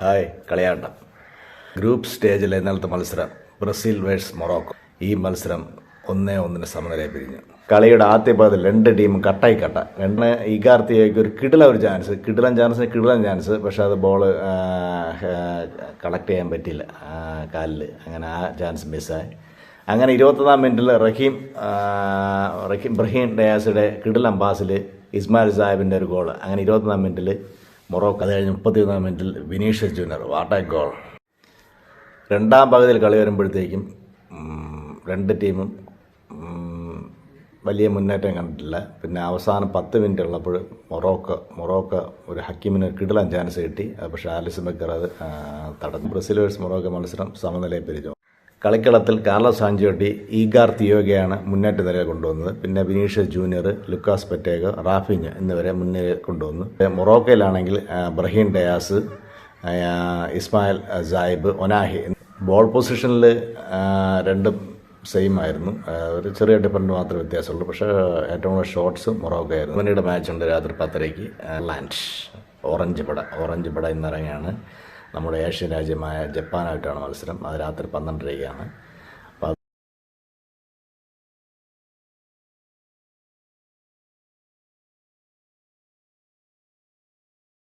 Hi കളിയാട്ടം. Group സ്റ്റേജിലെ ഇന്നലത്തെ മത്സരം Brazil verse Morocco. ഈ മത്സരം 1-1 സമനിലയിൽ പിരിഞ്ഞു. കളിയുടെ ആദ്യ പകുതിയിൽ രണ്ട് ടീമും കട്ടായി കട്ട. ഇഗാർത്തിയേക്ക് ഒരു കിടിലൻ ചാൻസ്. പക്ഷെ അത് ബോള് കളക്ട് ചെയ്യാൻ പറ്റിയില്ല കാലിൽ. അങ്ങനെ ആ ചാൻസ് മിസ്സായി. അങ്ങനെ 21-ാം മിനിറ്റിൽ ബ്രഹീം ഡയാസിയുടെ കിടിലൻ പാസിൽ ഇസ്മായിൽ സാഹിബിൻ്റെ ഒരു ഗോൾ. അങ്ങനെ 21-ാം മിനിറ്റിൽ മൊറോക്കോ. അത് കഴിഞ്ഞ് 31-ാം മിനിറ്റിൽ Vinicius junior what A goal. രണ്ടാം പകുതിയിൽ കളി വരുമ്പോഴത്തേക്കും രണ്ട് ടീമും വലിയ മുന്നേറ്റം കണ്ടിട്ടില്ല. പിന്നെ അവസാനം 10 മിനിറ്റ് ഉള്ളപ്പോൾ മൊറോക്കോ ഒരു ഹക്കീമിന് കിടിലൻ ചാൻസ് കിട്ടി. പക്ഷേ ആലിസൺ ബക്കർ അത് തടഞ്ഞു. ബ്രസീൽ വേഴ്സ് മൊറോക്കോ മത്സരം സമനിലയിൽ പിരിഞ്ഞു. കളിക്കളത്തിൽ കാർലോസ് ആഞ്ചലോട്ടി ഈഗാർ തിയോഗയാണ് മുന്നേറ്റ നിരയെ കൊണ്ടുവന്നത്. പിന്നെ വിനീഷ്യസ് ജൂനിയർ, ലുക്കാസ് പെറ്റേഗോ, റാഫിഞ്ഞ് എന്നിവരെ മുന്നിൽ കൊണ്ടുവന്നു. മൊറോക്കോയിലാണെങ്കിൽ Brahim Diaz, Ismail Saibari, Ounahi. Ball പൊസിഷനിൽ രണ്ടും സെയിം ആയിരുന്നു. ഒരു ചെറിയ ഡിഫറൻറ്റ് മാത്രമേ വ്യത്യാസമുള്ളൂ. പക്ഷേ ഏറ്റവും കൂടുതൽ ഷോട്ട്സ് മൊറോക്കോ ആയിരുന്നു. പിന്നീട് മാച്ചുണ്ട് രാത്രി 10:30 ലാൻഡ്. ഓറഞ്ച് പട ഇന്നിറങ്ങിയാണ്. നമ്മുടെ ഏഷ്യൻ രാജ്യമായ ജപ്പാനായിട്ടാണ് മത്സരം. അത് രാത്രി 12:30